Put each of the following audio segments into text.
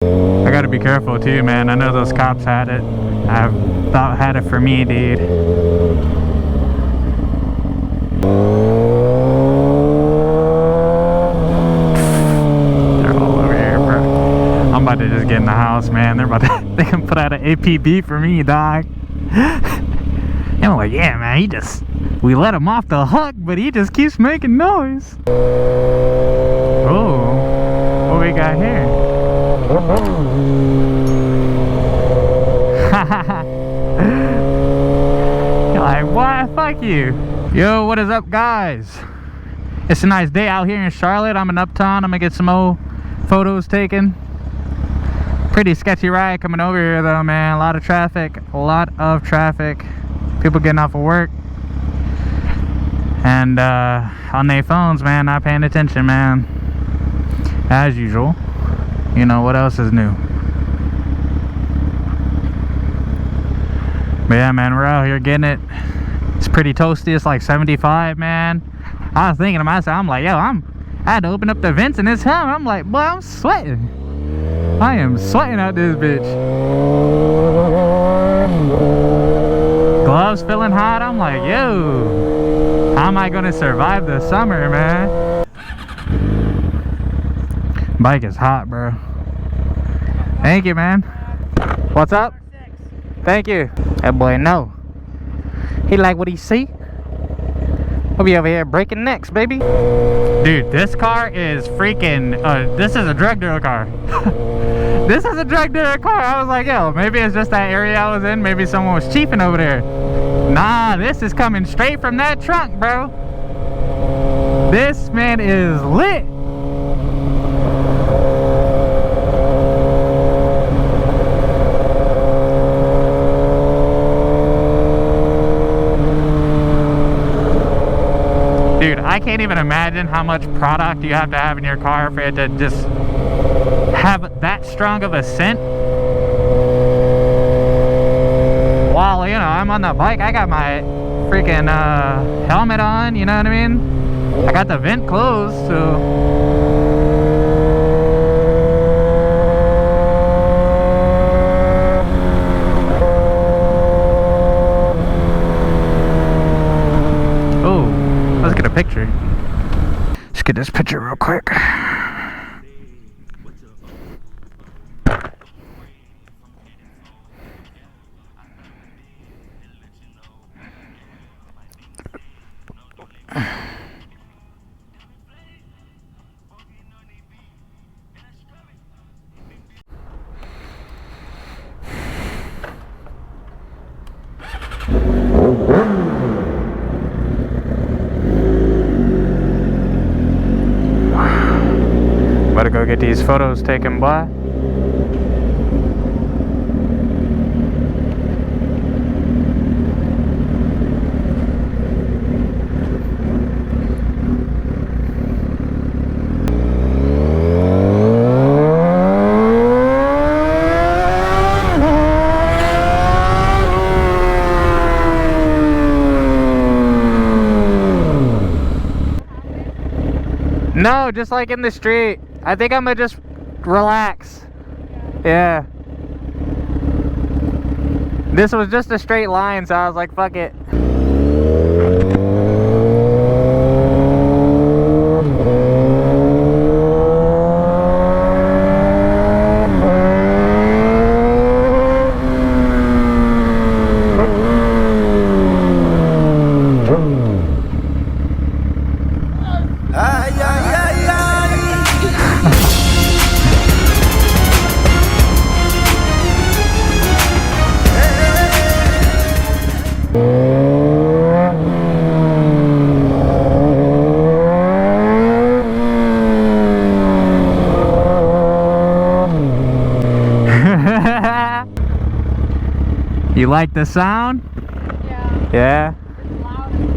I gotta be careful too, man. I know those cops had it. I about had it for me, dude. They're all over here, bro. I'm about to just get in the house, man. They can put out an APB for me, dog. And I'm like, yeah, man, we let him off the hook, but he just keeps making noise. Oh, what we got here? You're like, what? Fuck you. Yo, what is up, guys? It's a nice day out here in Charlotte. I'm in Uptown. I'm gonna get some old photos taken. Pretty sketchy ride coming over here though, man. A lot of traffic. People getting off of work and on their phones, man, not paying attention, man, as usual. You know, what else is new? But yeah, man, we're out here getting it. It's pretty toasty. It's like 75, man. I was thinking to myself, I'm like, yo, I had to open up the vents in this helmet. I'm like, boy, I'm sweating. I am sweating out this bitch. Gloves feeling hot. I'm like, yo, how am I gonna survive the summer, man? Bike is hot, bro. Thank you, man. What's up? Thank you. That boy, no. He like what he see. We'll be over here breaking necks, baby. Dude, this car is freaking, this is a drug dealer car. This is a drug dealer car. I was like, yo, maybe it's just that area I was in. Maybe someone was chiefing over there. Nah, this is coming straight from that trunk, bro. This man is lit. Dude, I can't even imagine how much product you have to have in your car for it to just have that strong of a scent. While, you know, I'm on the bike, I got my freaking helmet on, you know what I mean? I got the vent closed, so... Oh, let's get a picture. Let's get this picture real quick. Better go get these photos taken, boy. No, just like in the street. I think I'm gonna just relax. Yeah. This was just a straight line, so I was like, fuck it. You like the sound? Yeah. Yeah? It's loud and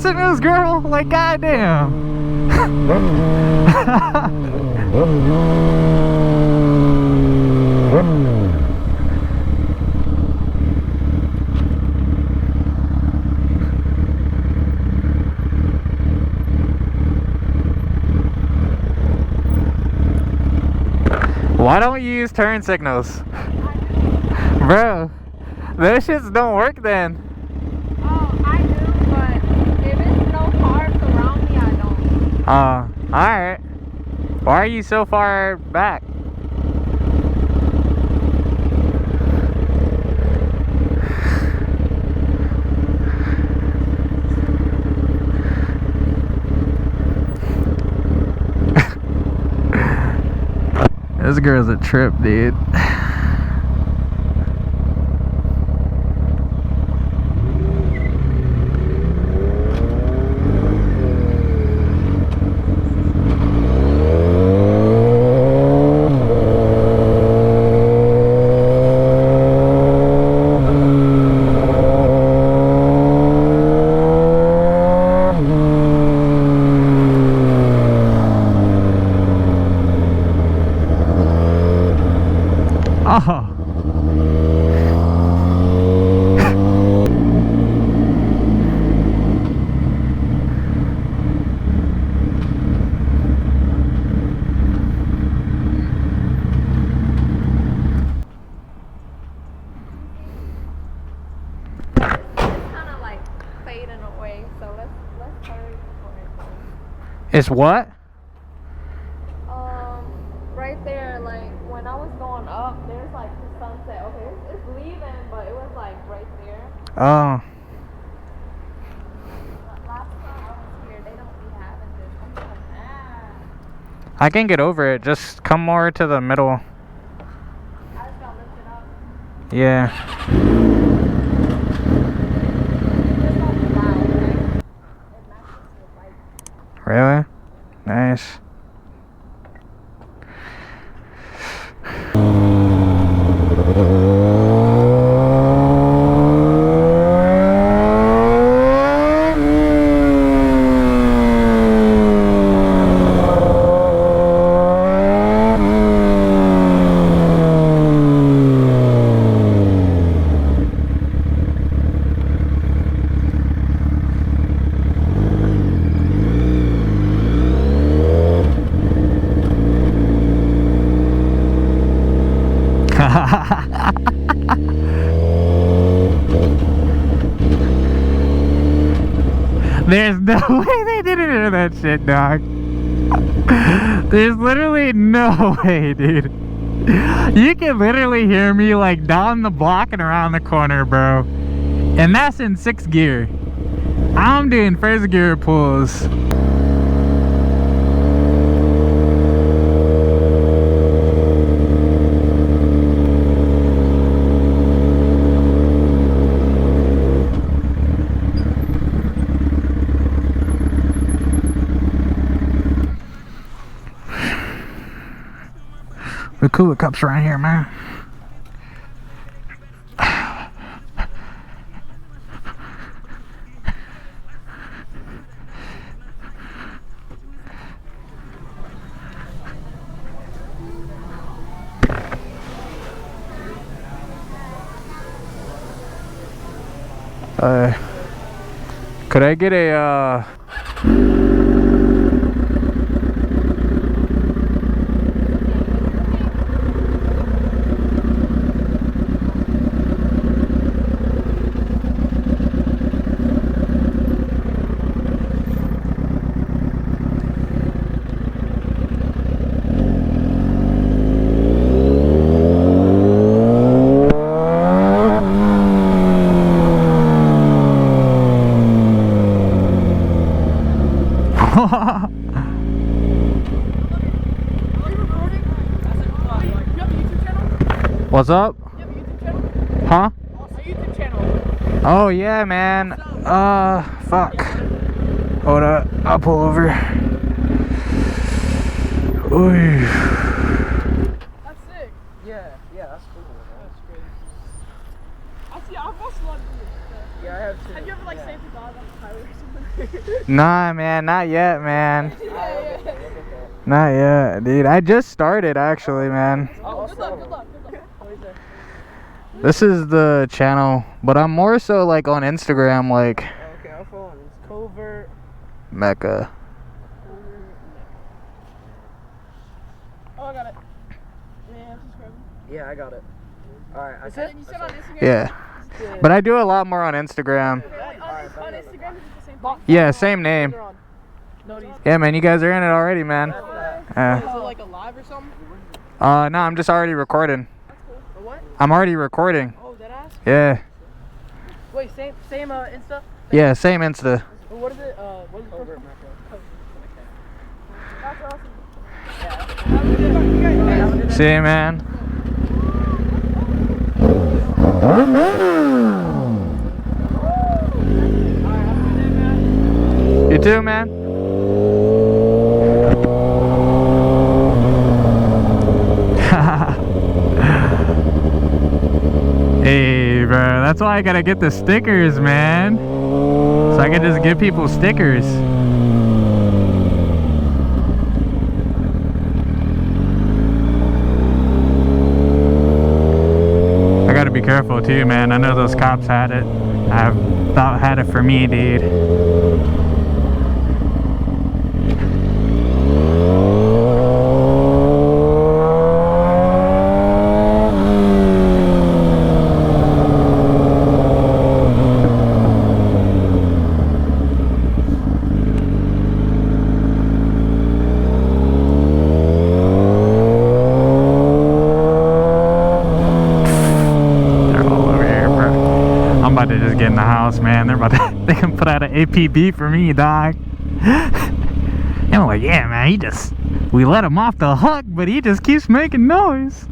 signals, girl. Like, goddamn. Why don't you use turn signals? Bro, those shits don't work then. Oh, I do, but if it's no cars around me, I don't. Alright. Why are you so far back? This girl's a trip, dude. Oh. It's what? Right there, like when I was going up, there's like the sunset. Okay, it's leaving, but it was like right there. Oh. Last time I was here, they don't be having this. I'm like, ah. I can get over it. Just come more to the middle. I just gotta lift it up. Yeah. It's not loud, right? It matches the light. Really? Nice. There's no way they didn't do that shit, dog. There's literally no way, dude. You can literally hear me like down the block and around the corner, bro. And that's in 6th gear. I'm doing 1st gear pulls. The cooler cups around here, man. Could I get a What's up? You have a YouTube channel? Huh? A YouTube channel. Oh yeah, man. Fuck. Hold up. I'll pull over. Ooh. That's sick. Yeah, that's cool. That's great. I've watched a lot of videos. Yeah, I have too. Have you ever like saved a dog on the highway or something? Nah, man, not yet, man. Yeah. Not yet, dude. I just started, actually, man. Oh, good luck, good luck, good luck. This is the channel, but I'm more so like on Instagram, like Okay, I'll follow him. It's Mecha. Oh, I got it. Yeah, I'm subscribing. Yeah, I got it. Alright, I And you said on Instagram? Yeah, but I do a lot more on Instagram. Wait, on Instagram, is it the same thing? Yeah, same name. No, these. Yeah, man, you guys are in it already, man. Is it like a live or something? No, I'm just already recording. That's cool. A what? I'm already recording. Oh, that ass? Yeah. Wait, same Insta? Yeah, same Insta. Or what is it? What is it? That's awesome. See you, man. You too, man. Hey, bro, that's why I gotta get the stickers, man. So I can just give people stickers. I gotta be careful too, man. I know those cops had it. I thought had it for me, dude. To just get in the house, man. They're about to, they can put out an APB for me, dog. And I'm like, yeah, man, we let him off the hook, but he just keeps making noise.